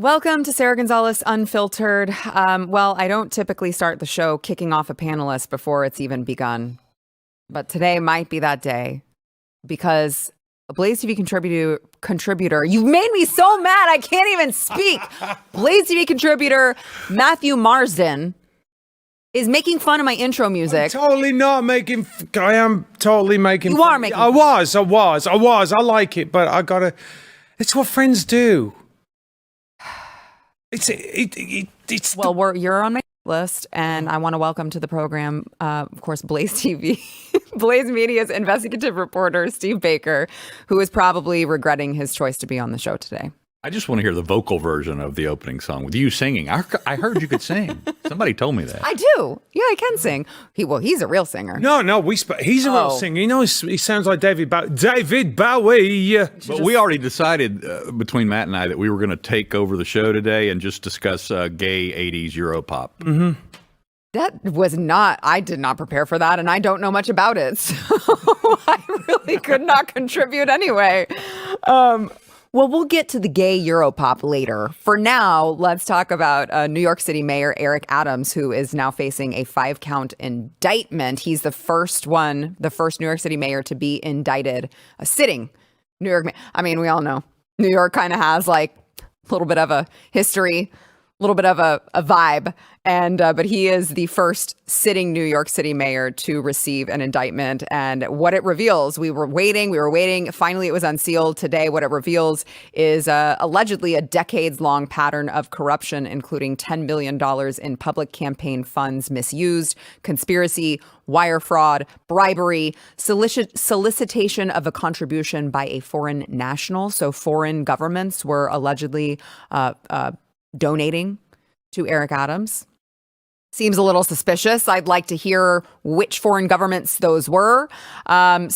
Welcome to Sara Gonzales Unfiltered. Well, I don't typically start the show kicking off a panelist before it's even begun. But today might be that day because a BlazeTV contributor, you've made me so mad I can't even speak. BlazeTV contributor Matthew Marsden is making fun of my intro music. I'm totally not making. I am totally making. You are making. I was. I like it, but I gotta. It's what friends do. It's well, you're on my list, and I want to welcome to the program, of course, BlazeTV, Blaze Media's investigative reporter, Steve Baker, who is probably regretting his choice to be on the show today. I just want to hear the vocal version of the opening song with you singing. I heard you could sing. Somebody told me that. I do. Yeah, I can sing. He's a real singer. No, he's a real singer. You know, he sounds like David Bowie. But we already decided between Matt and I that we were going to take over the show today and just discuss gay 80s Europop. Mm-hmm. That was not, I did not prepare for that, and I don't know much about it. So I really could not contribute anyway. Well, we'll get to the gay Europop later. For now, let's talk about New York City Mayor Eric Adams, who is now facing a 5-count indictment. He's the first New York City mayor to be indicted, a sitting New York mayor. I mean, we all know New York kind of has like a little bit of a history, a little bit of a vibe. And but he is the first sitting New York City mayor to receive an indictment. And what it reveals, we were waiting. Finally, it was unsealed today. What it reveals is allegedly a decades-long pattern of corruption, including $10 million in public campaign funds misused, conspiracy, wire fraud, bribery, solicitation of a contribution by a foreign national. So foreign governments were allegedly donating to Eric Adams. Seems a little suspicious. I'd like to hear which foreign governments those were. This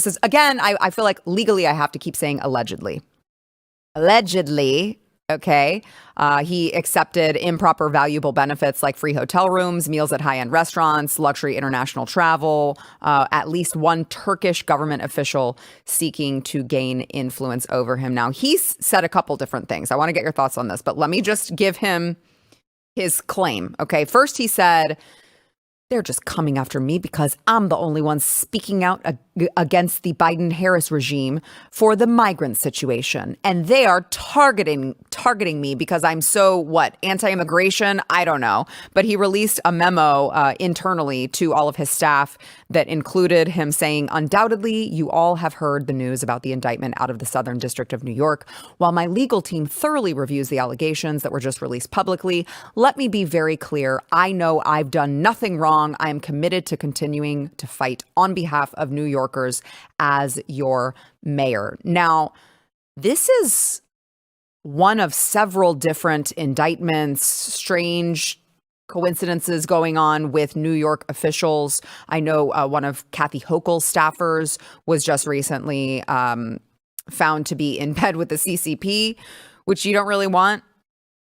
is, again, I feel like legally I have to keep saying allegedly. Allegedly, okay. He accepted improper valuable benefits like free hotel rooms, meals at high-end restaurants, luxury international travel, at least one Turkish government official seeking to gain influence over him. Now, he's said a couple different things. I want to get your thoughts on this, but let me just give him his claim. Okay. First, he said, they're just coming after me because I'm the only one speaking out against the Biden-Harris regime for the migrant situation. And they are targeting me because I'm so, anti-immigration? I don't know. But he released a memo internally to all of his staff that included him saying, undoubtedly, you all have heard the news about the indictment out of the Southern District of New York. While my legal team thoroughly reviews the allegations that were just released publicly, let me be very clear. I know I've done nothing wrong. I am committed to continuing to fight on behalf of New Yorkers as your mayor. Now, this is one of several different indictments, strange coincidences going on with New York officials. I know one of Kathy Hochul's staffers was just recently found to be in bed with the CCP, which you don't really want.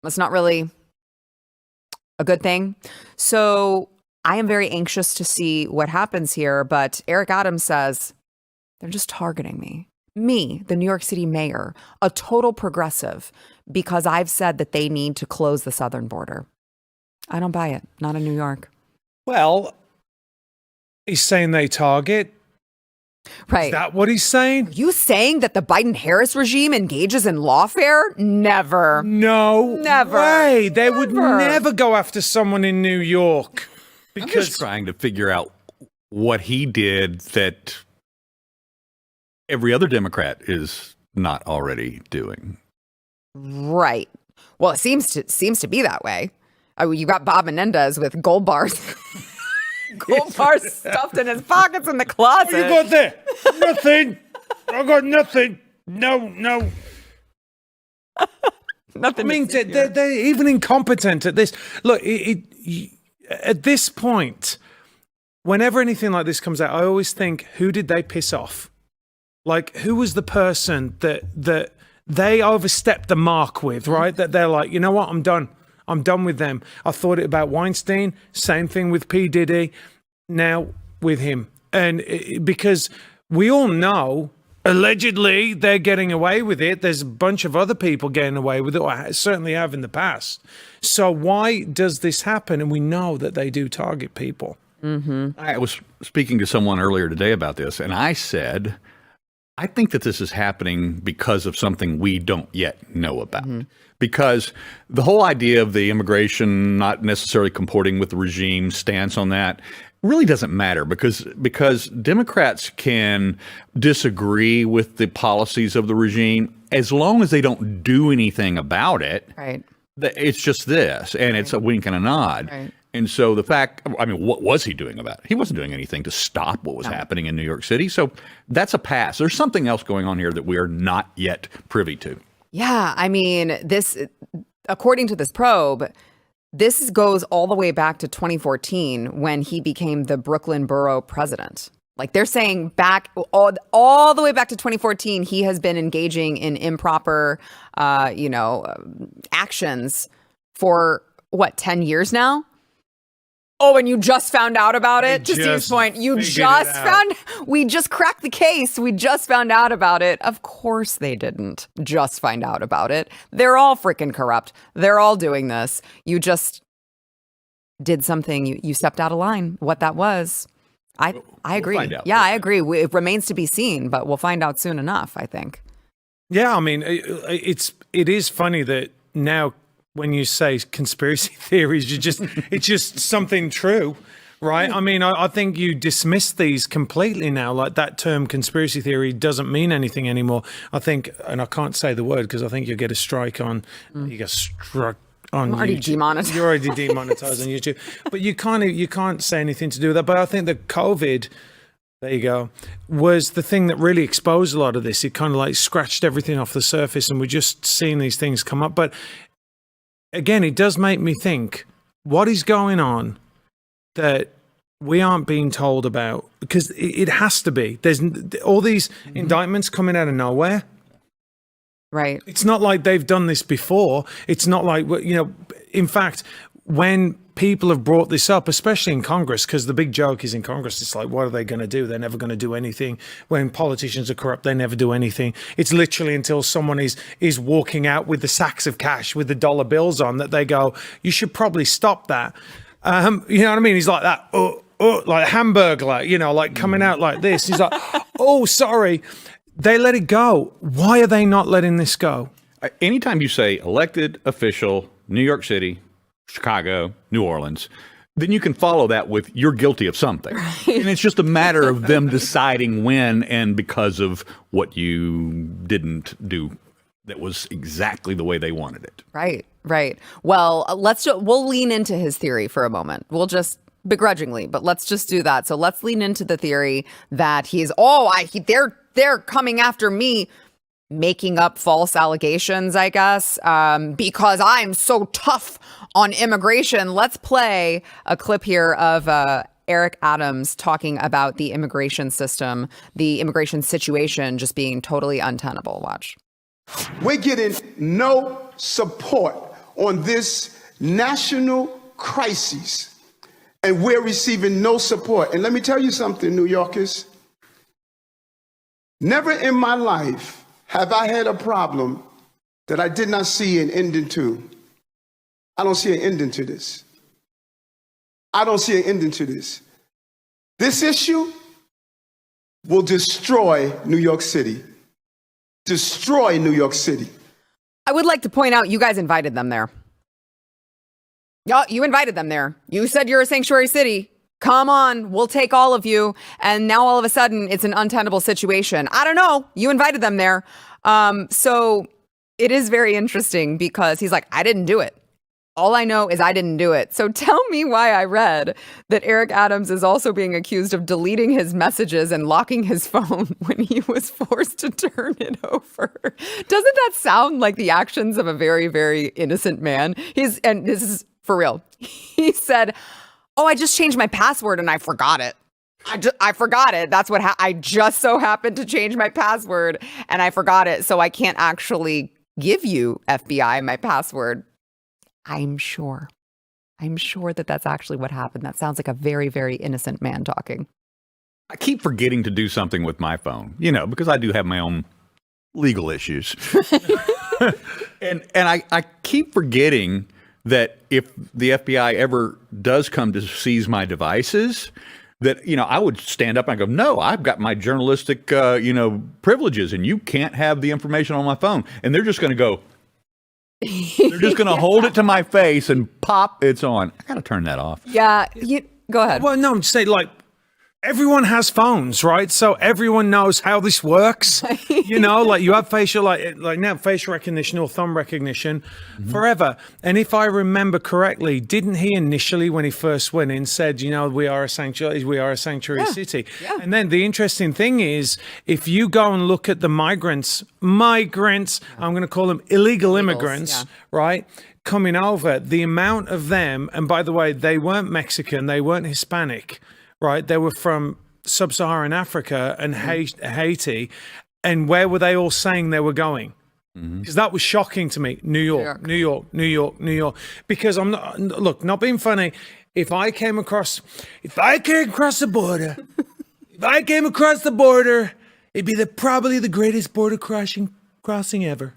It's not really a good thing. So I am very anxious to see what happens here, but Eric Adams says they're just targeting me, the New York City mayor, a total progressive, because I've said that they need to close the southern border. I don't buy it. Not in New York. Well, he's saying they target. Right. Is that what he's saying? Are you saying that the Biden-Harris regime engages in lawfare? Never. No. Never. Way. They would never go after someone in New York. I'm just trying to figure out what he did that every other Democrat is not already doing. Right. Well, it seems to be that way. You got Bob Menendez with gold bars. Gold bars stuffed in his pockets in the closet. What you got there? Nothing. I got nothing. No. Nothing. I mean, they're even incompetent at this. Look, at this point, whenever anything like this comes out, I always think, who did they piss off? Like, who was the person that they overstepped the mark with, right? That they're like, you know what, I'm done. I'm done with them. I thought it about Weinstein. Same thing with P. Diddy. Now with him. And because we all know allegedly they're getting away with it. There's a bunch of other people getting away with it, or certainly have in the past. So why does this happen? And we know that they do target people. I was speaking to someone earlier today about this, and I said, I think that this is happening because of something we don't yet know about. Because the whole idea of the immigration not necessarily comporting with the regime stance on that really doesn't matter, because Democrats can disagree with the policies of the regime as long as they don't do anything about it. Right. It's just this, and it's a wink and a nod. Right. And so the fact, I mean, what was he doing about it? He wasn't doing anything to stop what was happening in New York City. So that's a pass. There's something else going on here that we are not yet privy to. Yeah, I mean, this, according to this probe, this goes all the way back to 2014 when he became the Brooklyn borough president. Like they're saying back all the way back to 2014, he has been engaging in improper, actions for 10 years now? Oh, and you just found out about it? To Steve's point, we just cracked the case. We just found out about it. Of course they didn't just find out about it. They're all freaking corrupt. They're all doing this. You just did something. You stepped out of line. What that was. I agree. We'll find out. I agree. It remains to be seen, but we'll find out soon enough, I think. Yeah, I mean, it is funny that now when you say conspiracy theories, it's just something true, right? I mean, I think you dismiss these completely now. Like that term conspiracy theory doesn't mean anything anymore. I think, and I can't say the word because I think you'll get a strike on, you get struck on already YouTube. demonetized. You're already demonetized on YouTube. But you can't say anything to do with that. But I think that COVID, there you go, was the thing that really exposed a lot of this. It kind of like scratched everything off the surface and we're just seeing these things come up. But again, it does make me think, what is going on that we aren't being told about? Because it has to be. There's all these indictments coming out of nowhere. Right. It's not like they've done this before. It's not like, in fact, when people have brought this up, especially in Congress, because the big joke is in Congress, it's like, what are they going to do? They're never going to do anything. When politicians are corrupt, they never do anything. It's literally until someone is walking out with the sacks of cash with the dollar bills on that they go, you should probably stop that. You know what I mean? He's like that, like a hamburglar, like coming out like this. He's like, oh, sorry. They let it go. Why are they not letting this go? Anytime you say elected official, New York City, Chicago, New Orleans, then you can follow that with you're guilty of something. Right. And it's just a matter of them deciding when and because of what you didn't do that was exactly the way they wanted it. Right, right. Well, we'll lean into his theory for a moment. We'll just begrudgingly, but let's just do that. So let's lean into the theory that they're coming after me, making up false allegations, I guess, because I'm so tough on immigration. Let's play a clip here of Eric Adams talking about the immigration system, the immigration situation just being totally untenable. Watch. We're getting no support on this national crisis, and we're receiving no support. And let me tell you something, New Yorkers. Never in my life have I had a problem that I did not see an ending to. I don't see an ending to this. I don't see an ending to this. This issue will destroy New York City. Destroy New York City. I would like to point out you guys invited them there. Yeah, you invited them there. You said you're a sanctuary city. Come on, we'll take all of you. And now all of a sudden it's an untenable situation. I don't know. You invited them there. So it is very interesting because he's like, I didn't do it. All I know is I didn't do it. So tell me why I read that Eric Adams is also being accused of deleting his messages and locking his phone when he was forced to turn it over. Doesn't that sound like the actions of a very, very innocent man? And this is for real. He said, oh, I just changed my password and I forgot it. I forgot it. That's what I just so happened to change my password and I forgot it. So I can't actually give you, FBI, my password. I'm sure that that's actually what happened. That sounds like a very, very innocent man talking. I keep forgetting to do something with my phone, because I do have my own legal issues. and I keep forgetting that if the FBI ever does come to seize my devices, that, I would stand up and go, no, I've got my journalistic, privileges, and you can't have the information on my phone. And they're just going to go, they're just going to hold it to my face and pop, it's on. I got to turn that off. Yeah. Go ahead. Well, no, I'm just saying, everyone has phones, right? So everyone knows how this works. You have facial, like now facial recognition or thumb recognition forever. And if I remember correctly, didn't he initially, when he first went in, said, we are a sanctuary city. Yeah. And then the interesting thing is, if you go and look at the migrants, I'm going to call them illegal immigrants, right? Coming over, the amount of them, and by the way, they weren't Mexican, they weren't Hispanic, right? They were from sub-Saharan Africa and Haiti. And where were they all saying they were going? Because that was shocking to me. New York. Because not being funny. If I came across the border, it'd be probably the greatest border crossing ever.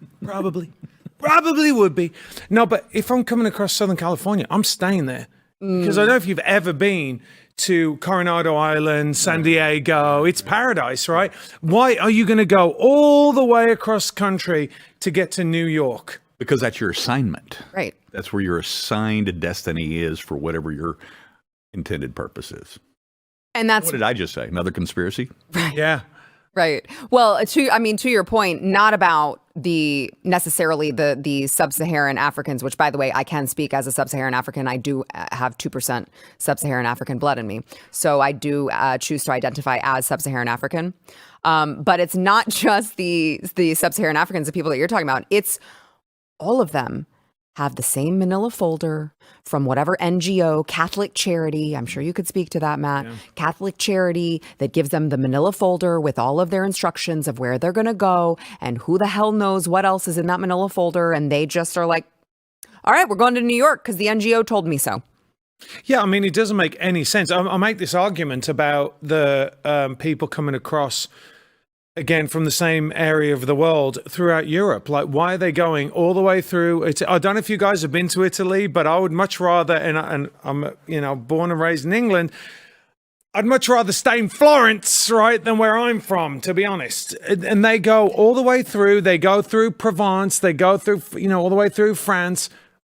Probably would be. No, but if I'm coming across Southern California, I'm staying there. Because I don't know if you've ever been to Coronado Island, San Diego. It's paradise, right? Why are you going to go all the way across country to get to New York? Because that's your assignment. Right. That's where your assigned destiny is for whatever your intended purpose is. And that's... What did I just say? Another conspiracy? Right. Yeah. Right. Well, to your point, not about necessarily the sub-Saharan Africans, which, by the way, I can speak as a sub-Saharan African. I do have 2% sub-Saharan African blood in me. So I do choose to identify as sub-Saharan African. But it's not just the sub-Saharan Africans, the people that you're talking about. It's all of them have the same manila folder from whatever NGO, Catholic charity. I'm sure you could speak to that, Matt. Yeah. Catholic charity that gives them the manila folder with all of their instructions of where they're going to go and who the hell knows what else is in that manila folder. And they just are like, all right, we're going to New York because the NGO told me so. Yeah, I mean, it doesn't make any sense. I'll make this argument about the people coming across, again, from the same area of the world throughout Europe. Like, why are they going all the way through? I don't know if you guys have been to Italy, but I would much rather, and I'm, born and raised in England, I'd much rather stay in Florence, right, than where I'm from, to be honest. And they go all the way through. They go through Provence. They go through, all the way through France,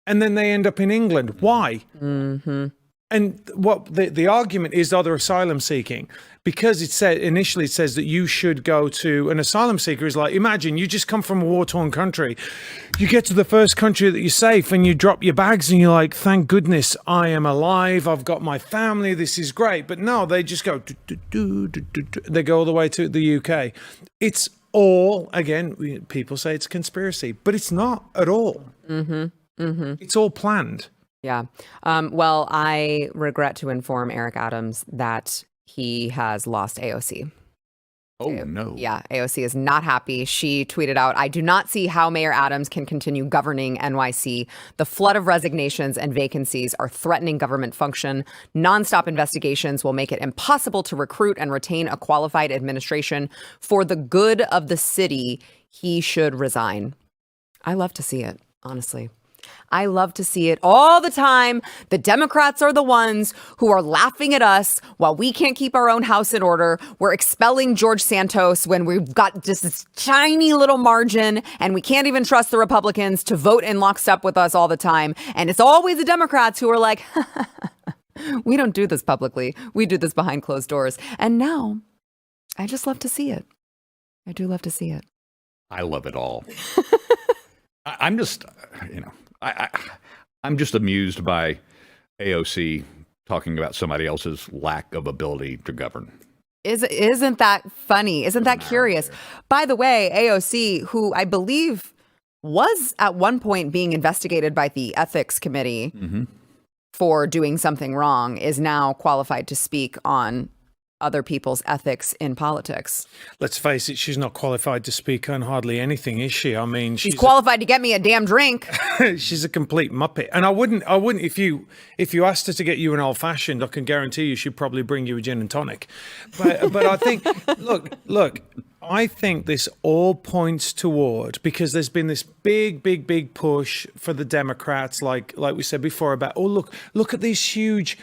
and then they end up in England. Why? Mm-hmm. And what the argument is, they're asylum seeking, because initially it says that you should go to an asylum seeker is like, imagine you just come from a war-torn country, you get to the first country that you're safe, and you drop your bags, and you're like, thank goodness I am alive, I've got my family, this is great. But no, they just go, they go all the way to the UK. It's all, again, people say it's a conspiracy, but it's not at all. Mm-hmm. Mm-hmm. It's all planned. Yeah. Well, I regret to inform Eric Adams that he has lost AOC. Oh, no. Yeah, AOC is not happy. She tweeted out, I do not see how Mayor Adams can continue governing NYC. The flood of resignations and vacancies are threatening government function. Nonstop investigations will make it impossible to recruit and retain a qualified administration. For the good of the city, he should resign. I love to see it, honestly. I love to see it all the time. The Democrats are the ones who are laughing at us while we can't keep our own house in order. We're expelling George Santos when we've got just this tiny little margin and we can't even trust the Republicans to vote in lockstep with us all the time. And it's always the Democrats who are like, we don't do this publicly. We do this behind closed doors. And now I just love to see it. I do love to see it. I love it all. I'm just, I'm just amused by AOC talking about somebody else's lack of ability to govern. Isn't that funny? Isn't that curious? By the way, AOC, who I believe was at one point being investigated by the ethics committee for doing something wrong, is now qualified to speak on other people's ethics in politics. Let's face it, she's not qualified to speak on hardly anything, is she? I mean, She's qualified to get me a damn drink. she's a complete muppet. And I wouldn't if you asked her to get you an old fashioned, I can guarantee you she'd probably bring you a gin and tonic. But I think look, I think this all points toward, because there's been this big push for the Democrats, like we said before, about, oh, look at these huge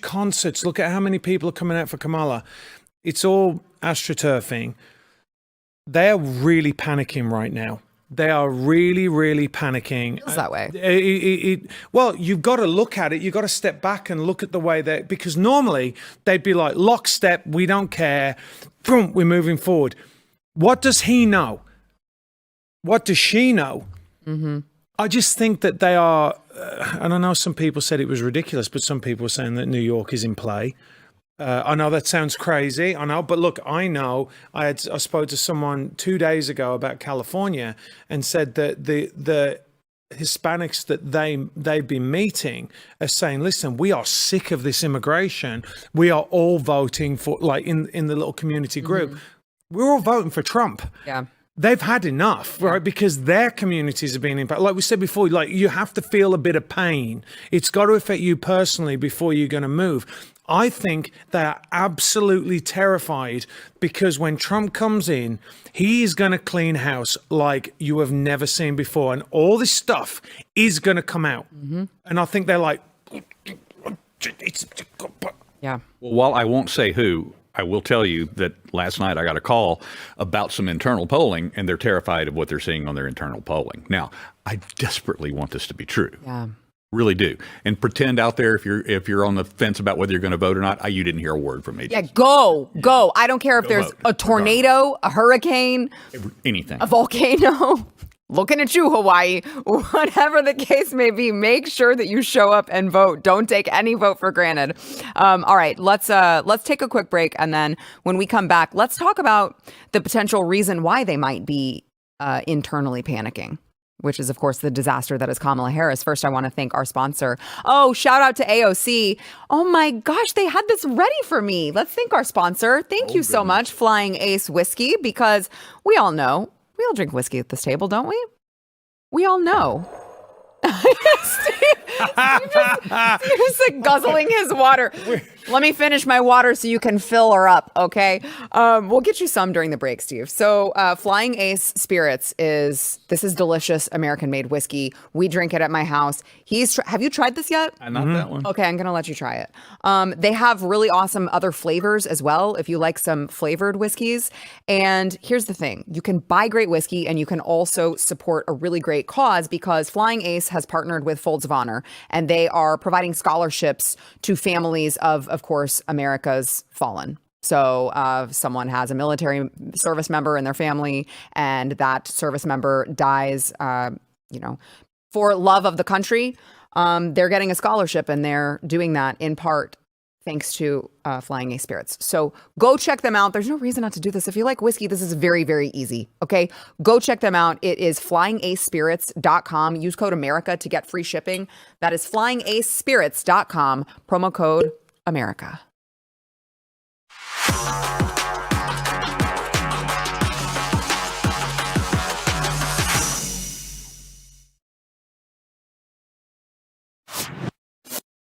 concerts. Look at how many people are coming out for Kamala. It's all astroturfing. They're really panicking right now. They are really panicking. It feels that way. Well, you've got to look at it. You've got to step back and look at the way that, because normally they'd be like, lockstep, we don't care. Boom, we're moving forward. What does he know? What does she know? Mm-hmm. I just think that they are, and I know some people said it was ridiculous, but some people were saying that New York is in play. I know that sounds crazy. I know, but look, I know. I spoke to someone 2 days ago about California and said that the Hispanics that they've been meeting are saying, listen, we are sick of this immigration. We are all voting for, like in the little community group, we're all voting for Trump. Yeah. They've had enough, right? Because their communities are being impacted. Like we said before, like you have to feel a bit of pain. It's got to affect you personally before you're going to move. I think they're absolutely terrified because when Trump comes in, he's going to clean house like you have never seen before. And all this stuff is going to come out. Mm-hmm. And I think they're like, yeah. Well, while I won't say who, I will tell you that last night I got a call about some internal polling, and they're terrified of what they're seeing on their internal polling. Now, I desperately want this to be true. Yeah. Really do. And pretend out there, if you're on the fence about whether you're going to vote or not, you didn't hear a word from me. Yeah, go. I don't care if there's vote. a tornado, a hurricane, anything, a volcano. Looking at you, Hawaii. Whatever the case may be, make sure that you show up and vote. Don't take any vote for granted. All right, let's take a quick break, and then when we come back, let's talk about the potential reason why they might be internally panicking, which is, of course, the disaster that is Kamala Harris. First, I want to thank our sponsor. Oh, shout out to AOC. Oh my gosh, they had this ready for me. Let's thank our sponsor. Thank you so much, Flying Ace Whiskey, because we all know, we all drink whiskey at this table, don't we? We all know. Steve just like guzzling his water. Let me finish my water so you can fill her up, okay? We'll get you some during the break, Steve. So Flying Ace Spirits is delicious American-made whiskey. We drink it at my house. Have you tried this yet? Not that one. Okay, I'm going to let you try it. They have really awesome other flavors as well, if you like some flavored whiskeys. And here's the thing. You can buy great whiskey, and you can also support a really great cause, because Flying Ace has partnered with Folds of Honor, and they are providing scholarships to families of course, America's fallen. So someone has a military service member in their family, and that service member dies, for love of the country. They're getting a scholarship, and they're doing that in part thanks to Flying Ace Spirits. So go check them out. There's no reason not to do this. If you like whiskey, this is very, very easy. Okay, go check them out. It is flyingacespirits.com. Use code America to get free shipping. That is flyingacespirits.com. Promo code America.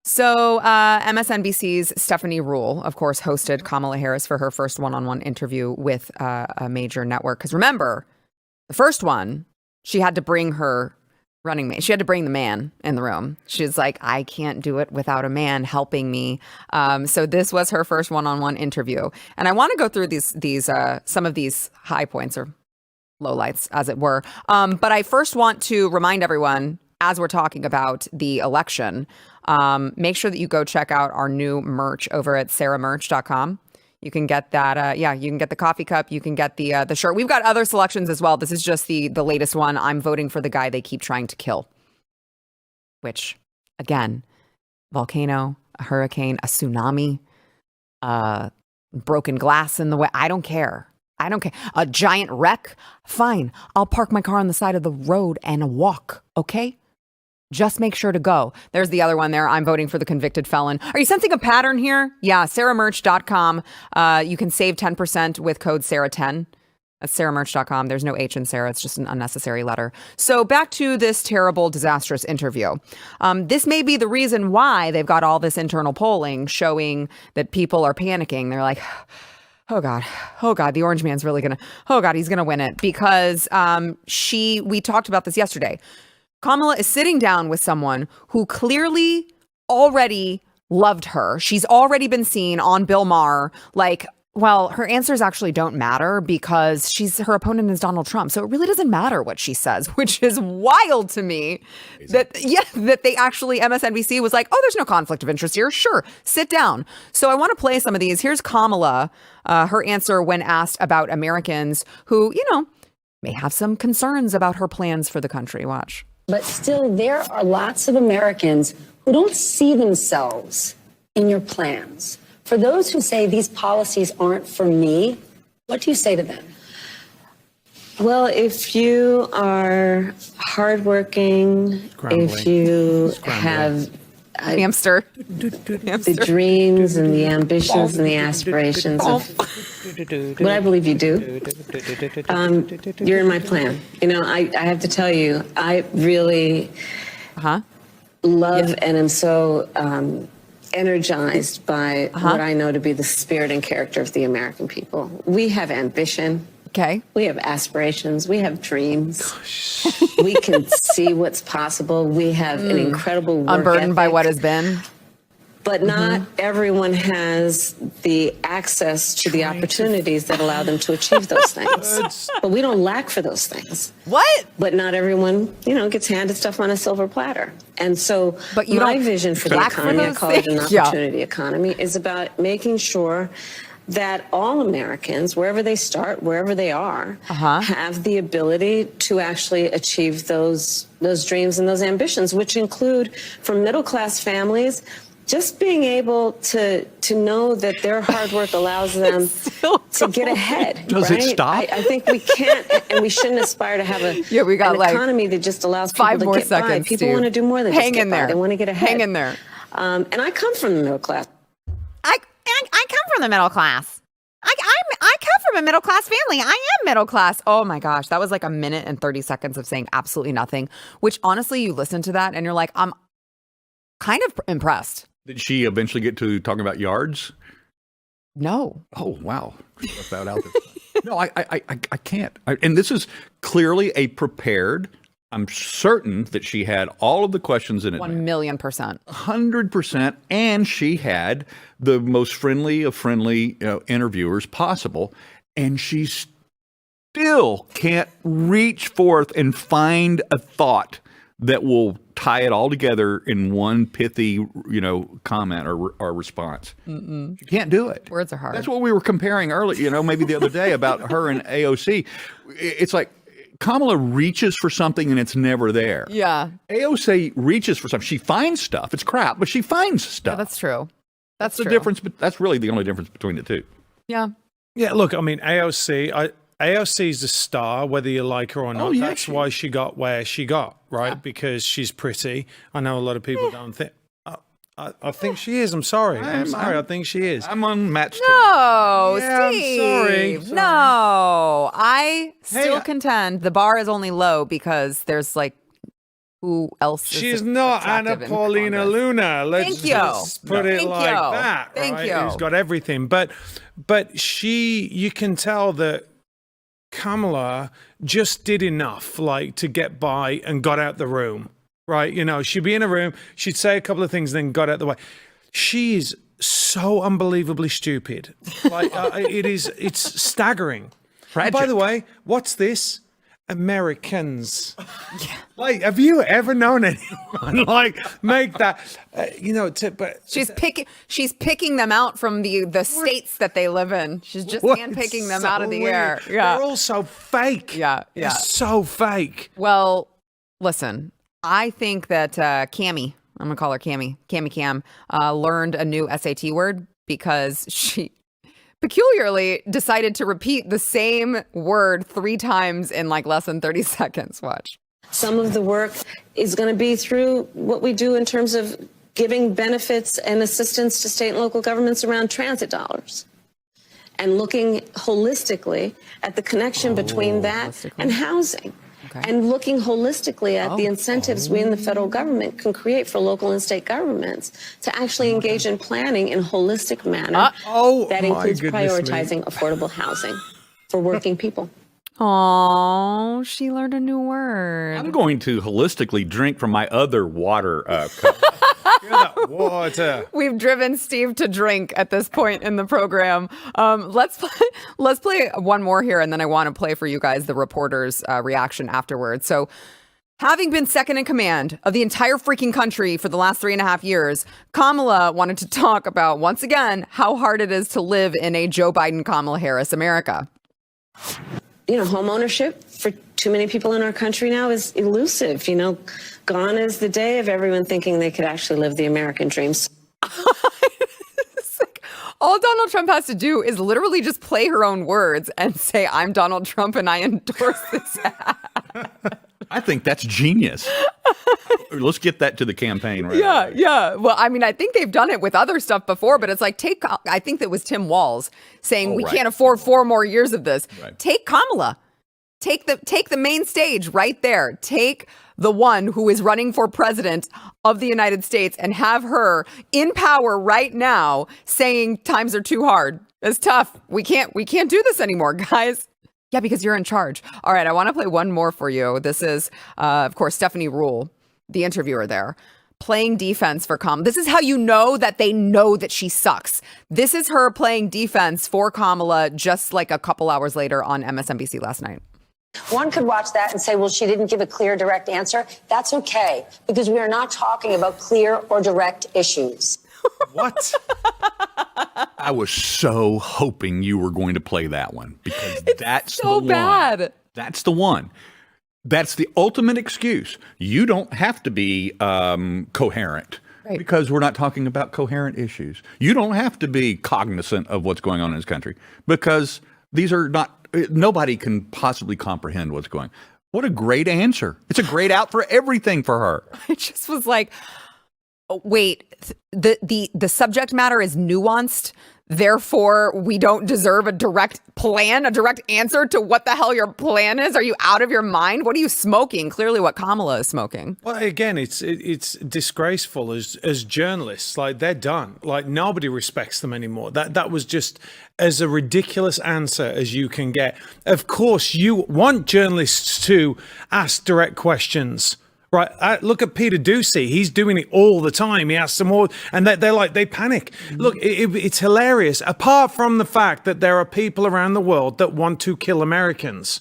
So MSNBC's Stephanie Ruhle, of course, hosted Kamala Harris for her first one-on-one interview with a major network. Because remember, the first one, she had to bring her running mate. She had to bring the man in the room. She's like, I can't do it without a man helping me. So this was her first one-on-one interview. And I want to go through these some of these high points or lowlights, as it were. But I first want to remind everyone, as we're talking about the election, make sure that you go check out our new merch over at saramerch.com. You can get that. You can get the coffee cup. You can get the shirt. We've got other selections as well. This is just the latest one. I'm voting for the guy they keep trying to kill. Which, again, volcano, a hurricane, a tsunami, broken glass in the way. I don't care. A giant wreck. Fine. I'll park my car on the side of the road and walk. Okay. Just make sure to go. There's the other one there. I'm voting for the convicted felon. Are you sensing a pattern here? Yeah, SarahMerch.com. You can save 10% with code Sarah10. That's SarahMerch.com. There's no H in Sarah. It's just an unnecessary letter. So back to this terrible, disastrous interview. This may be the reason why they've got all this internal polling showing that people are panicking. They're like, oh God, the orange man's really he's gonna win it. Because we talked about this yesterday. Kamala is sitting down with someone who clearly already loved her. She's already been seen on Bill Maher. Like, well, her answers actually don't matter because her opponent is Donald Trump. So it really doesn't matter what she says, which is wild to me. That they actually, MSNBC was like, oh, there's no conflict of interest here. Sure, sit down. So I want to play some of these. Here's Kamala, her answer when asked about Americans who, may have some concerns about her plans for the country. Watch. But still, there are lots of Americans who don't see themselves in your plans. For those who say these policies aren't for me, what do you say to them? Well, if you are hardworking, if you have hamster, the dreams and the ambitions and the aspirations of what I believe you do, you're in my plan. I have to tell you, I really love and am so energized by what I know to be the spirit and character of the American people. We have ambition. Okay. We have aspirations. We have dreams. We can see what's possible. We have an incredible work unburdened ethic, by what has been. But not everyone has the access to the opportunities that allow them to achieve those things. But we don't lack for those things. What? But not everyone, gets handed stuff on a silver platter. And so my vision for the economy, I call it an opportunity economy, is about making sure that all Americans, wherever they start, wherever they are, have the ability to actually achieve those dreams and those ambitions, which include, for middle-class families, just being able to know that their hard work allows them to get ahead. Does it stop? I think we can't and we shouldn't aspire to have an economy that just allows people to get by. People want to do more than just get by. They want to get ahead. Hang in there. And I come from the middle class. I come from the middle class. I come from a middle class family. I am middle class. Oh my gosh, that was like a minute and 30 seconds of saying absolutely nothing. Which honestly, you listen to that and you're like, I'm kind of impressed. Did she eventually get to talking about yards? No. Oh, wow. Left that out there. No, I can't. And this is clearly a prepared. I'm certain that she had all of the questions in it. 1,000,000%. 100%. And she had the most friendly of friendly interviewers possible. And she still can't reach forth and find a thought that will tie it all together in one pithy, comment or response. You can't do it. Words are hard. That's what we were comparing earlier, maybe the other day about her and AOC. It's like Kamala reaches for something and it's never there. Yeah. AOC reaches for something. She finds stuff. It's crap, but she finds stuff. Yeah, that's true. That's the difference. But that's really the only difference between the two. Yeah. Yeah. Look, I mean, AOC is a star, whether you like her or not. That's why she got where she got, right? Yeah. Because she's pretty. I know a lot of people don't think. I think she is. I'm sorry. I think she is. I'm on Matt's team. No, yeah, Steve. I'm sorry. No, I still contend the bar is only low because there's who else? She's not Anna Paulina Luna. Let's just put it like that. Thank right? you. Who's got everything, but you can tell that Kamala just did enough, to get by and got out the room, right? She'd be in a room, she'd say a couple of things, then got out the way. She's so unbelievably stupid. It's staggering. Tragic. By the way, what's this? Americans. Have you ever known anyone make that? But she's picking them out from the states that they live in. She's just handpicking them out of the air. Yeah, they're all so fake. Yeah. They're so fake. Well, listen, I think that Cammie, I'm gonna call her Cammie Cam, learned a new SAT word because she peculiarly decided to repeat the same word 3 times in less than 30 seconds. Watch. Some of the work is going to be through what we do in terms of giving benefits and assistance to state and local governments around transit dollars, and looking holistically at the connection between that and housing. And looking holistically at the incentives we in the federal government can create for local and state governments to actually engage in planning in a holistic manner that includes prioritizing affordable housing for working people. Oh, she learned a new word. I'm going to holistically drink from my other water cup. Water. We've driven Steve to drink at this point in the program. Let's play one more here, and then I want to play for you guys the reporter's reaction afterwards. So, having been second in command of the entire freaking country for the last 3.5 years, Kamala wanted to talk about, once again, how hard it is to live in a Joe Biden, Kamala Harris America. You know, home ownership for too many people in our country now is elusive. You know, gone is the day of everyone thinking they could actually live the American dream. All Donald Trump has to do is literally just play her own words and say, I'm Donald Trump and I endorse this. I think that's genius. Let's get that to the campaign. Right Yeah, away. yeah. Well, I mean, I think they've done it with other stuff before, but it's like, I think that was Tim Walz saying we can't afford 4 more years of this. Right. Take Kamala. Take the main stage right there. Take the one who is running for president of the United States and have her in power right now saying times are too hard. It's tough. We can't do this anymore, guys. Yeah, because you're in charge. All right, I want to play one more for you. This is, of course, Stephanie Ruhle, the interviewer there, playing defense for Kamala. This is how you know that they know that she sucks. This is her playing defense for Kamala just like a couple hours later on MSNBC last night. One could watch that and say, well, she didn't give a clear, direct answer. That's okay, because we are not talking about clear or direct issues. What? I was so hoping you were going to play that one because that's so the bad. one. That's the one. That's the ultimate excuse. You don't have to be coherent because we're not talking about coherent issues. You don't have to be cognizant of what's going on in this country because these are not, nobody can possibly comprehend what's going on. What a great answer. It's a great out for everything for her. It just was like, wait, the subject matter is nuanced. Therefore, we don't deserve a direct plan, a direct answer to what the hell your plan is. Are you out of your mind? What are you smoking? Clearly what Kamala is smoking. Well, again, it's disgraceful as journalists. Like, they're done. Like, nobody respects them anymore. That was just as a ridiculous answer as you can get. Of course, you want journalists to ask direct questions. Right, look at Peter Doocy. He's doing it all the time. He asks them all, and they panic. Look, it's hilarious. Apart from the fact that there are people around the world that want to kill Americans.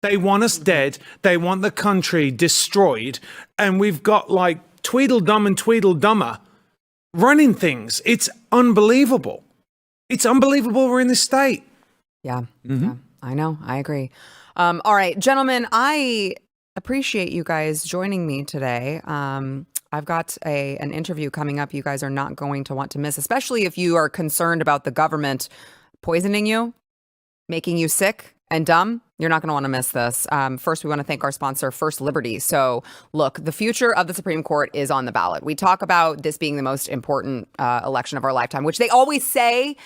They want us dead. They want the country destroyed. And we've got like Tweedledum and Tweedledummer running things. It's unbelievable. It's unbelievable we're in this state. Yeah, yeah, I know. I agree. All right, gentlemen, I appreciate you guys joining me today. I've got an interview coming up you guys are not going to want to miss, especially if you are concerned about the government poisoning you, making you sick and dumb. You're not going to want to miss this. First, we want to thank our sponsor, First Liberty. So, look, the future of the Supreme Court is on the ballot. We talk about this being the most important election of our lifetime, which they always say.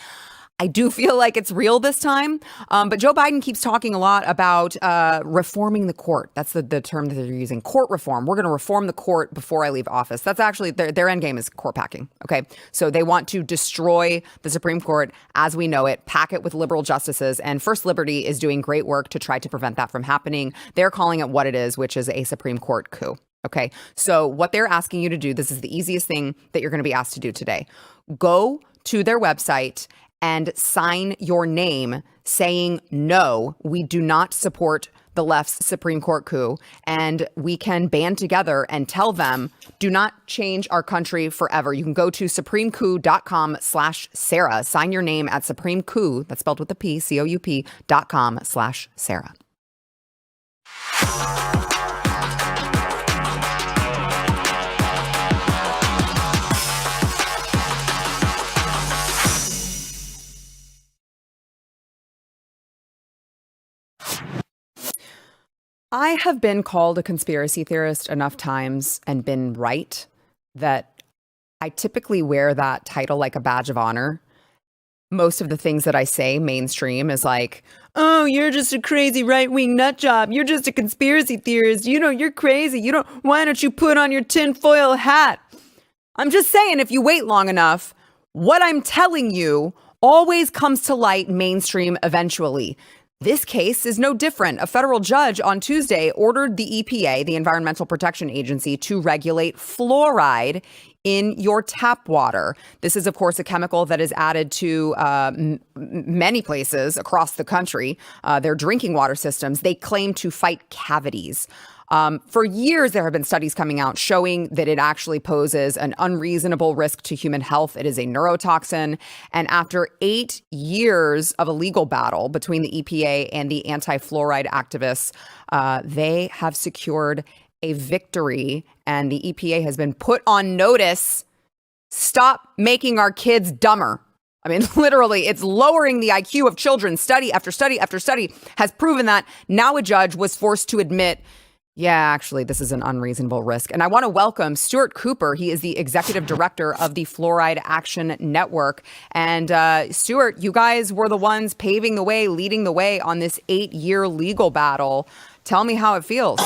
I do feel like it's real this time. But Joe Biden keeps talking a lot about reforming the court. That's the term that they're using, court reform. We're going to reform the court before I leave office. That's actually their end game is court packing. OK, so they want to destroy the Supreme Court as we know it, pack it with liberal justices. And First Liberty is doing great work to try to prevent that from happening. They're calling it what it is, which is a Supreme Court coup. OK, so what they're asking you to do, this is the easiest thing that you're going to be asked to do today. Go to their website and sign your name saying, no, we do not support the left's Supreme Court coup. And we can band together and tell them, do not change our country forever. You can go to supremecoup.com/Sarah. Sign your name at supremecoup, that's spelled with a P, COUP.com/Sarah. I have been called a conspiracy theorist enough times and been right that I typically wear that title like a badge of honor. Most of the things that I say mainstream is like, oh, you're just a crazy right-wing nut job. You're just a conspiracy theorist. You know, you're crazy. Why don't you put on your tinfoil hat? I'm just saying, if you wait long enough, what I'm telling you always comes to light mainstream eventually. This case is no different. A federal judge on Tuesday ordered the EPA, the Environmental Protection Agency, to regulate fluoride in your tap water. This is, of course, a chemical that is added to many places across the country, their drinking water systems. They claim to fight cavities. For years, there have been studies coming out showing that it actually poses an unreasonable risk to human health. It is a neurotoxin. And after 8 years of a legal battle between the EPA and the anti-fluoride activists, they have secured a victory, and the EPA has been put on notice. Stop making our kids dumber. I mean, literally, it's lowering the IQ of children. Study after study after study has proven that. Now a judge was forced to admit, yeah, actually, this is an unreasonable risk. And I want to welcome Stuart Cooper. He is the executive director of the Fluoride Action Network. And Stuart, you guys were the ones paving the way, leading the way on this 8-year legal battle. Tell me how it feels.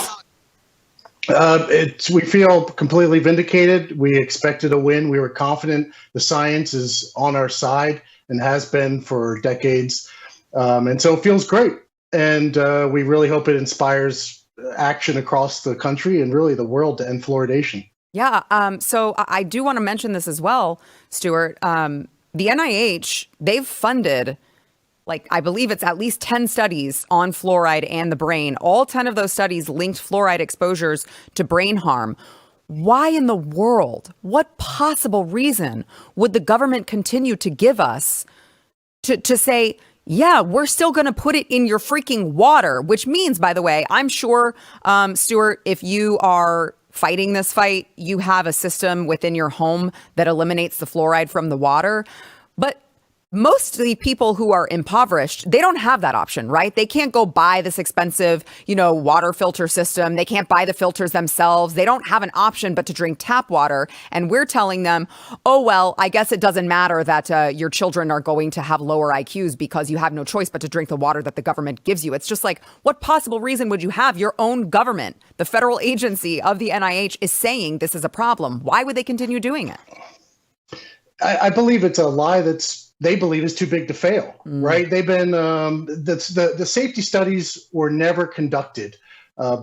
We feel completely vindicated. We expected a win. We were confident the science is on our side and has been for decades. And so it feels great. And we really hope it inspires action across the country and really the world to end fluoridation. Yeah. So I do want to mention this as well, Stuart. The NIH, they've funded, I believe it's at least 10 studies on fluoride and the brain. All 10 of those studies linked fluoride exposures to brain harm. Why in the world, what possible reason would the government continue to give us to say, yeah, we're still going to put it in your freaking water, which means, by the way, I'm sure, Stuart, if you are fighting this fight, you have a system within your home that eliminates the fluoride from the water. But most of the people who are impoverished, they don't have that option, right? They can't go buy this expensive, water filter system. They can't buy the filters themselves. They don't have an option but to drink tap water. And we're telling them, oh, well, I guess it doesn't matter that your children are going to have lower IQs because you have no choice but to drink the water that the government gives you. It's just like, what possible reason would you have? Your own government, the federal agency of the NIH, is saying this is a problem. Why would they continue doing it? I believe it's a lie they believe is too big to fail, right? They've been, the safety studies were never conducted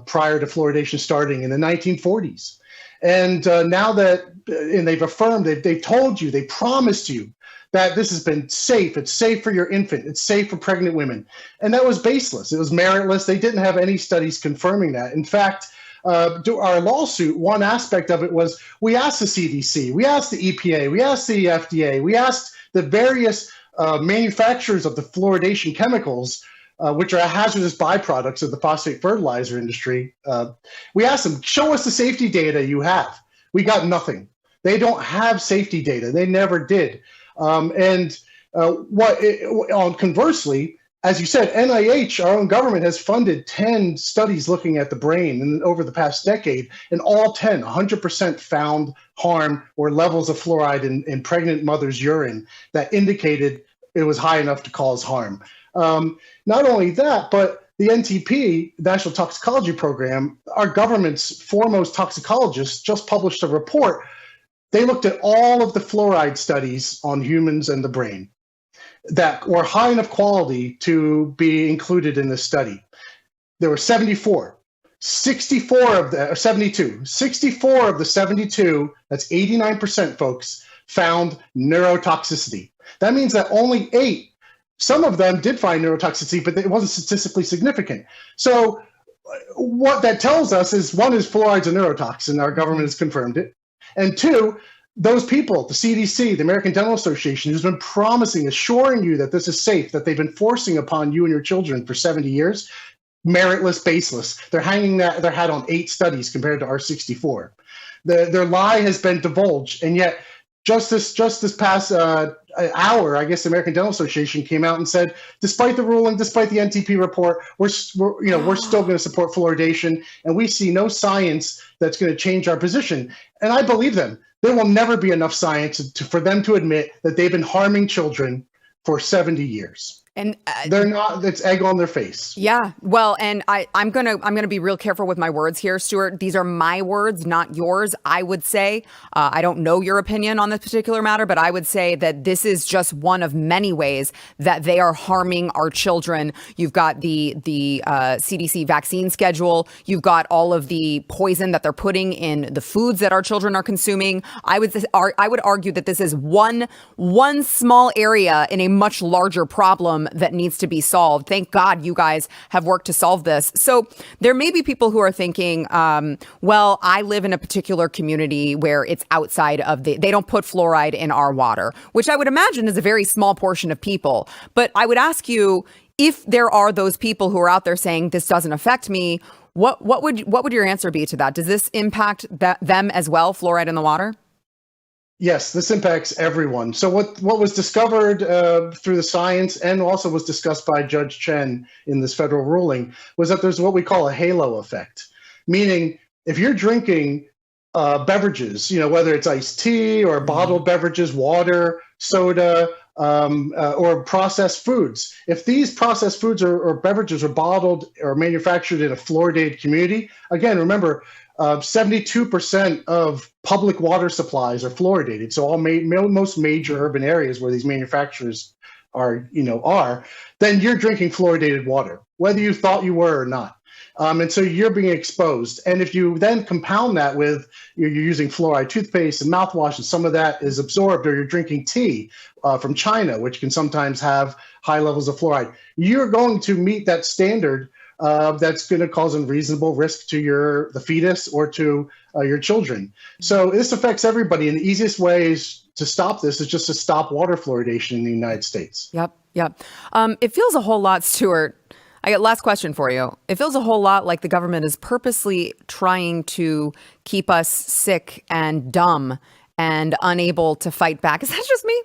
prior to fluoridation starting in the 1940s. And now that, and they've affirmed, they've told you, they promised you that this has been safe. It's safe for your infant. It's safe for pregnant women. And that was baseless. It was meritless. They didn't have any studies confirming that. In fact, our lawsuit, one aspect of it was we asked the CDC, we asked the EPA, we asked the FDA, we asked the various manufacturers of the fluoridation chemicals, which are hazardous byproducts of the phosphate fertilizer industry. We asked them, show us the safety data you have. We got nothing. They don't have safety data. They never did. Conversely, as you said, NIH, our own government, has funded 10 studies looking at the brain over the past decade, and all 10, 100% found harm or levels of fluoride in pregnant mothers' urine that indicated it was high enough to cause harm. Not only that, but the NTP, National Toxicology Program, our government's foremost toxicologists just published a report. They looked at all of the fluoride studies on humans and the brain that were high enough quality to be included in this study. There were 74. 64 of the 72. 64 of the 72, that's 89%, folks, found neurotoxicity. That means that only 8, some of them did find neurotoxicity, but it wasn't statistically significant. So what that tells us is, one, is fluoride's a neurotoxin. Our government has confirmed it. And 2, those people, the CDC, the American Dental Association, who's been promising, assuring you that this is safe, that they've been forcing upon you and your children for 70 years, meritless, baseless. They're hanging their hat on 8 studies compared to our 64. Their lie has been divulged, and yet just this past I guess the American Dental Association came out and said, despite the ruling, despite the NTP report, we're still going to support fluoridation, and we see no science that's going to change our position. And I believe them. There will never be enough science for them to admit that they've been harming children for 70 years. And they're not, it's egg on their face. Yeah. Well, and I'm gonna be real careful with my words here, Stuart. These are my words, not yours. I would say, I don't know your opinion on this particular matter, but I would say that this is just one of many ways that they are harming our children. You've got the CDC vaccine schedule. You've got all of the poison that they're putting in the foods that our children are consuming. I would argue that this is one small area in a much larger problem that needs to be solved. Thank God you guys have worked to solve this. So there may be people who are thinking, well, I live in a particular community where it's outside of they don't put fluoride in our water, which I would imagine is a very small portion of people. But I would ask you, if there are those people who are out there saying this doesn't affect me, what would your answer be to that? Does this impact them as well, fluoride in the water? Yes, this impacts everyone. So what was discovered through the science and also was discussed by Judge Chen in this federal ruling was that there's what we call a halo effect, meaning if you're drinking beverages, whether it's iced tea or bottled beverages, water, soda, or processed foods, if these processed foods or beverages are bottled or manufactured in a fluoridated community, again, remember, 72% of public water supplies are fluoridated. So most major urban areas where these manufacturers are, then you're drinking fluoridated water, whether you thought you were or not. And so you're being exposed. And if you then compound that with you're using fluoride toothpaste and mouthwash, and some of that is absorbed, or you're drinking tea from China, which can sometimes have high levels of fluoride, you're going to meet that standard that's going to cause unreasonable risk to the fetus or to your children. So this affects everybody. And the easiest ways to stop this is just to stop water fluoridation in the United States. Yep. It feels a whole lot, Stuart. I got last question for you. It feels a whole lot like the government is purposely trying to keep us sick and dumb and unable to fight back. Is that just me?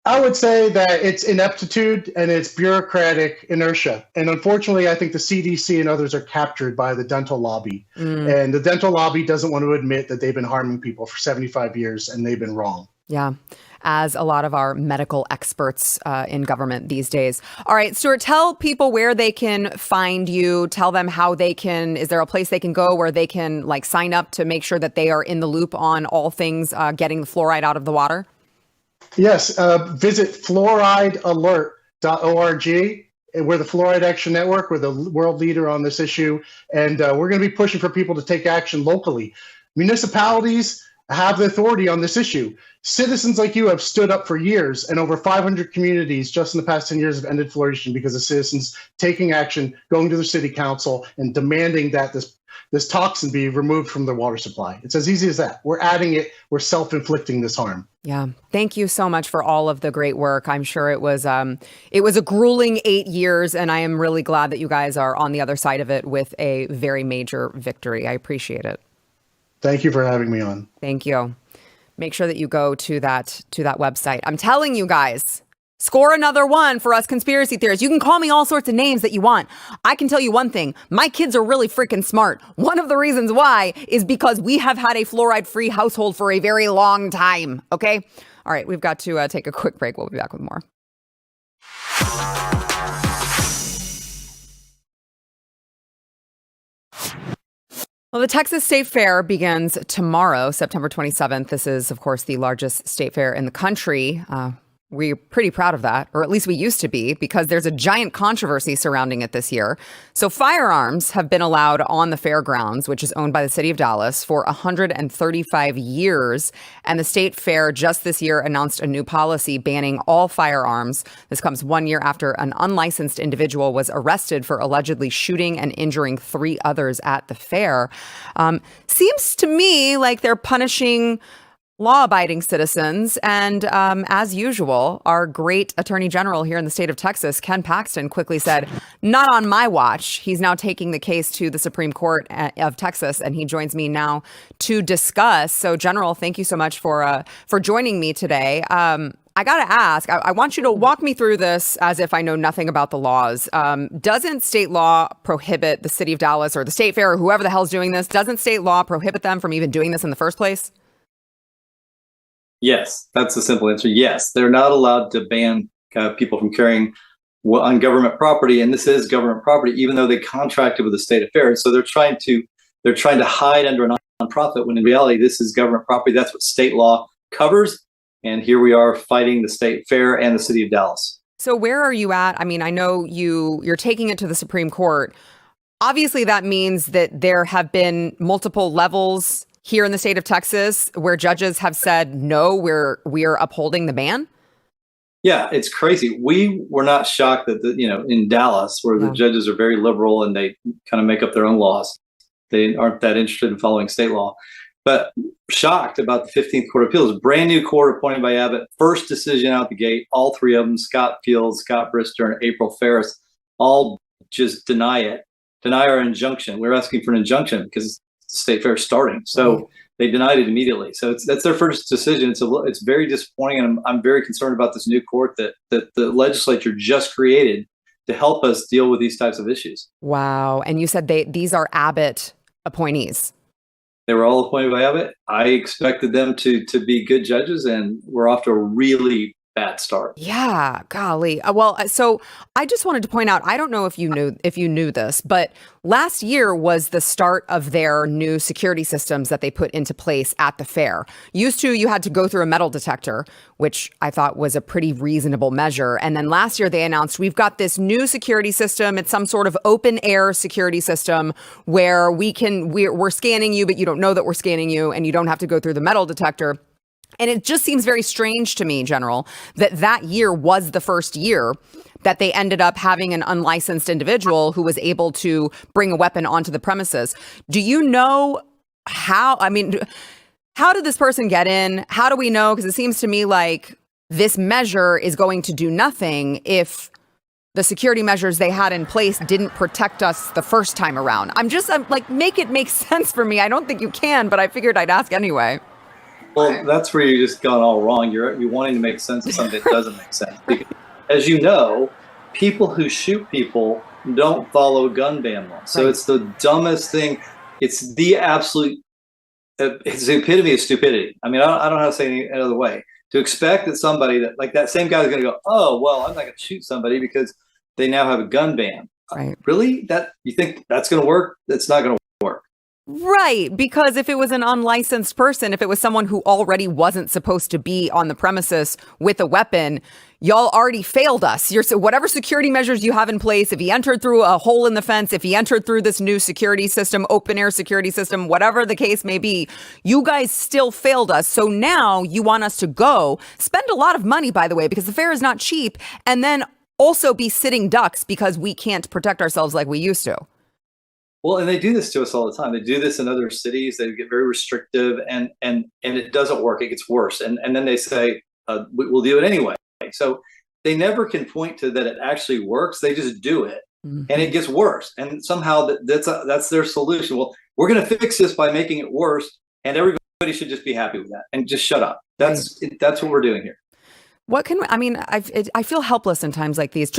I would say that it's ineptitude and it's bureaucratic inertia. And unfortunately, I think the CDC and others are captured by the dental lobby. And the dental lobby doesn't want to admit that they've been harming people for 75 years and they've been wrong. Yeah. As a lot of our medical experts in government these days. All right, Stuart, tell people where they can find you. Tell them how they can, is there a place they can go where they can sign up to make sure that they are in the loop on all things getting the fluoride out of the water? Yes, visit fluoridealert.org. We're the Fluoride Action Network. We're the world leader on this issue, and we're going to be pushing for people to take action locally. Municipalities have the authority on this issue. Citizens like you have stood up for years, and over 500 communities just in the past 10 years have ended fluoridation because of citizens taking action, going to the city council, and demanding that this toxin be removed from their water supply. It's as easy as that. We're adding it. We're self-inflicting this harm. Yeah. Thank you so much for all of the great work. I'm sure it was a grueling 8 years, and I am really glad that you guys are on the other side of it with a very major victory. I appreciate it. Thank you for having me on. Thank you. Make sure that you go to that website. I'm telling you guys, score another one for us conspiracy theorists. You can call me all sorts of names that you want. I can tell you one thing. My kids are really freaking smart. One of the reasons why is because we have had a fluoride-free household for a very long time. Okay? All right, we've got to take a quick break. We'll be back with more. Well, the Texas State Fair begins tomorrow, September 27th. This is, of course, the largest state fair in the country. We're pretty proud of that, or at least we used to be, because there's a giant controversy surrounding it this year. So firearms have been allowed on the fairgrounds, which is owned by the city of Dallas, for 135 years. And the state fair just this year announced a new policy banning all firearms. This comes 1 year after an unlicensed individual was arrested for allegedly shooting and injuring 3 others at the fair. Seems to me like they're punishing law-abiding citizens. And as usual, our great Attorney General here in the state of Texas, Ken Paxton, quickly said, not on my watch. He's now taking the case to the Supreme Court of Texas, and he joins me now to discuss. So, General, thank you so much for joining me today. I got to ask, I want you to walk me through this as if I know nothing about the laws. Doesn't state law prohibit the city of Dallas or the state fair or whoever the hell's doing this? Doesn't state law prohibit them from even doing this in the first place? Yes, that's the simple answer. Yes, they're not allowed to ban people from carrying on government property, and this is government property, even though they contracted with the state affairs. So they're trying to hide under a nonprofit when in reality this is government property. That's what state law covers, and here we are fighting the state fair and the city of Dallas. So where are you at? I mean, I know you're taking it to the Supreme Court. Obviously, that means that there have been multiple levels here in the state of Texas where judges have said, no, we're upholding the ban? Yeah, it's crazy. We were not shocked that, in Dallas, where the judges are very liberal and they kind of make up their own laws, they aren't that interested in following state law. But shocked about the 15th Court of Appeals, brand new court appointed by Abbott, first decision out the gate, all three of them, Scott Fields, Scott Brister, and April Ferris, all just deny our injunction. We're asking for an injunction because the state fair is starting. So they denied it immediately. So that's their first decision. It's very disappointing. And I'm very concerned about this new court that the legislature just created to help us deal with these types of issues. Wow. And you said these are Abbott appointees. They were all appointed by Abbott. I expected them to be good judges, and we're off to a really bad start. Yeah, golly. Well, so I just wanted to point out, I don't know if you knew this, but last year was the start of their new security systems that they put into place at the fair. Used to, you had to go through a metal detector, which I thought was a pretty reasonable measure. And then last year they announced, we've got this new security system. It's some sort of open air security system where we're scanning you, but you don't know that we're scanning you, and you don't have to go through the metal detector. And it just seems very strange to me, General, that year was the first year that they ended up having an unlicensed individual who was able to bring a weapon onto the premises. Do you know how did this person get in? How do we know? Because it seems to me like this measure is going to do nothing if the security measures they had in place didn't protect us the first time around. I'm like, make it make sense for me. I don't think you can, but I figured I'd ask anyway. Well, that's where you just gone all wrong. You're wanting to make sense of something that doesn't make sense. Because, as you know, people who shoot people don't follow gun ban laws. So It's the dumbest thing. It's the epitome of stupidity. I mean, I don't know how to say it any other way. To expect that somebody that same guy is going to go, oh, well, I'm not going to shoot somebody because they now have a gun ban. Right. Really? You think that's going to work? That's not going to work. Right, because if it was an unlicensed person, if it was someone who already wasn't supposed to be on the premises with a weapon, y'all already failed us. Whatever security measures you have in place, if he entered through a hole in the fence, if he entered through this new security system, open air security system, whatever the case may be, you guys still failed us. So now you want us to go spend a lot of money, by the way, because the fair is not cheap, and then also be sitting ducks because we can't protect ourselves like we used to. Well, and they do this to us all the time. They do this in other cities. They get very restrictive, and it doesn't work. It gets worse. And then they say, we'll do it anyway. So they never can point to that it actually works. They just do it, and it gets worse. And somehow that's their solution. Well, we're going to fix this by making it worse, and everybody should just be happy with that and just shut up. That's what we're doing here. I feel helpless in times like these.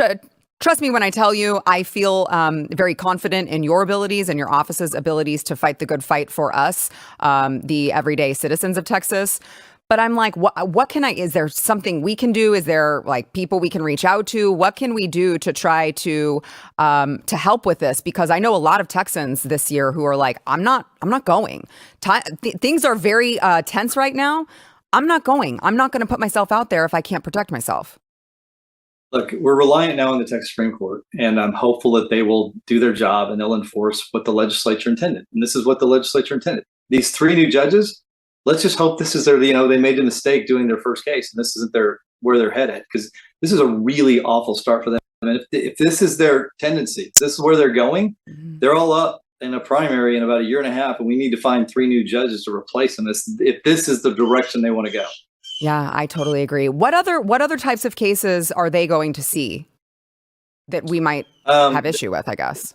Trust me when I tell you, I feel very confident in your abilities and your office's abilities to fight the good fight for us, the everyday citizens of Texas. But I'm like, is there something we can do? Is there like people we can reach out to? What can we do to try to help with this? Because I know a lot of Texans this year who are like, I'm not going. Things are very tense right now. I'm not going. I'm not going to put myself out there if I can't protect myself. Look, we're reliant now on the Texas Supreme Court, and I'm hopeful that they will do their job and they'll enforce what the legislature intended. And this is what the legislature intended. These three new judges, let's just hope this is they made a mistake doing their first case, and this isn't where they're headed, because this is a really awful start for them. And if this is their tendency, if this is where they're going, they're all up in a primary in about a year and a half, and we need to find 3 new judges to replace them if this is the direction they want to go. Yeah, I totally agree. What other types of cases are they going to see that we might have issue with, I guess?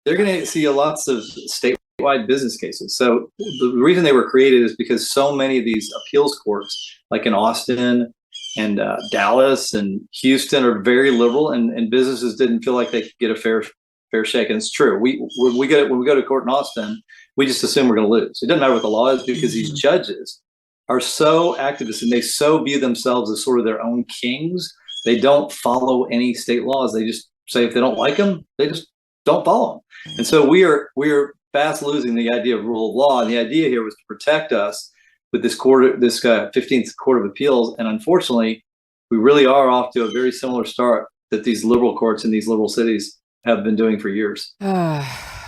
They're going to see lots of statewide business cases. So the reason they were created is because so many of these appeals courts, like in Austin and Dallas and Houston, are very liberal, and businesses didn't feel like they could get a fair shake. And it's true. When we go to court in Austin, we just assume we're going to lose. It doesn't matter what the law is, because these judges are so activist and they so view themselves as sort of their own kings. They don't follow any state laws. They just say if they don't like them, they just don't follow them. And so we are fast losing the idea of rule of law. And the idea here was to protect us with this 15th Court of Appeals. And unfortunately, we really are off to a very similar start that these liberal courts in these liberal cities have been doing for years.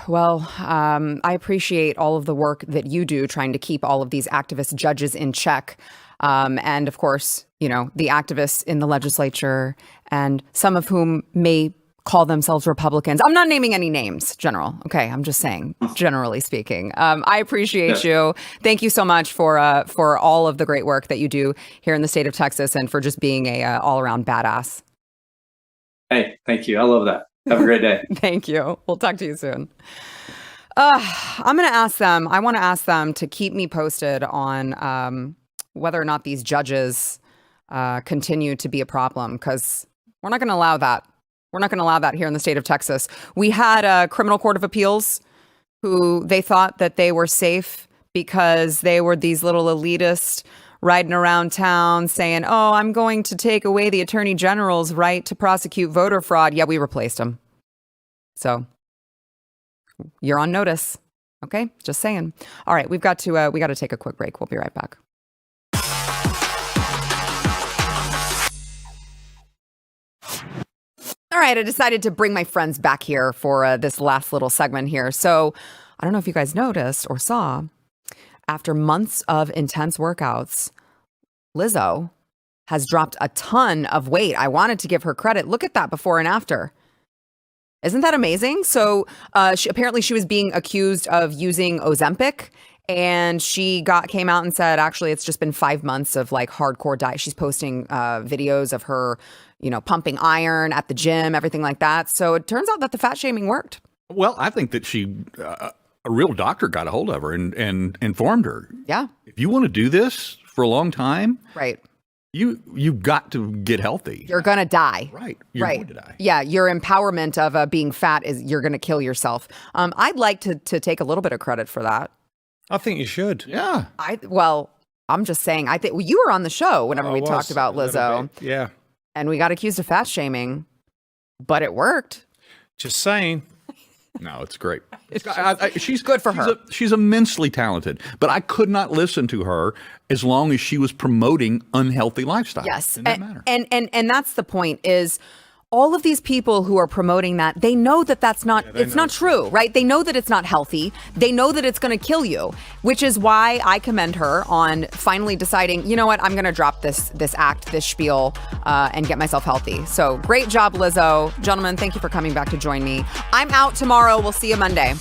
Well, I appreciate all of the work that you do trying to keep all of these activist judges in check. And of course, the activists in the legislature, and some of whom may call themselves Republicans. I'm not naming any names, General. Okay, I'm just saying, generally speaking. I appreciate you. Thank you so much for all of the great work that you do here in the state of Texas, and for just being a all-around badass. Hey, thank you. I love that. Have a great day. Thank you. We'll talk to you soon. I want to ask them to keep me posted on whether or not these judges continue to be a problem, because we're not going to allow that. We're not going to allow that here in the state of Texas. We had a criminal court of appeals who they thought that they were safe because they were these little elitists riding around town saying, oh, I'm going to take away the Attorney General's right to prosecute voter fraud. Yeah, we replaced him. So you're on notice. Okay, just saying. All right, we got to take a quick break. We'll be right back. All right, I decided to bring my friends back here for this last little segment here. So I don't know if you guys noticed or saw, after months of intense workouts, Lizzo has dropped a ton of weight. I wanted to give her credit. Look at that before and after. Isn't that amazing? So she was being accused of using Ozempic, and she came out and said, actually, it's just been 5 months of like hardcore diet. She's posting videos of her, pumping iron at the gym, everything like that. So it turns out that the fat shaming worked. Well, I think that a real doctor got a hold of her and informed her. Yeah. If you want to do this for a long time, right, you got to get healthy. You're going to die. Right. You're going to die. Yeah. Your empowerment of being fat is you're going to kill yourself. I'd like to take a little bit of credit for that. I think you should. Yeah. I'm just saying, I think you were on the show whenever we talked about Lizzo. Yeah. And we got accused of fat shaming, but it worked. Just saying. No, it's great. She's good for her. She's immensely talented, but I could not listen to her as long as she was promoting unhealthy lifestyle. Yes. Matter. And that's the point is, all of these people who are promoting that, they know that it's not true, right? They know that it's not healthy. They know that it's going to kill you, which is why I commend her on finally deciding, you know what, I'm going to drop this spiel, and get myself healthy. So great job, Lizzo. Gentlemen, thank you for coming back to join me. I'm out tomorrow. We'll see you Monday.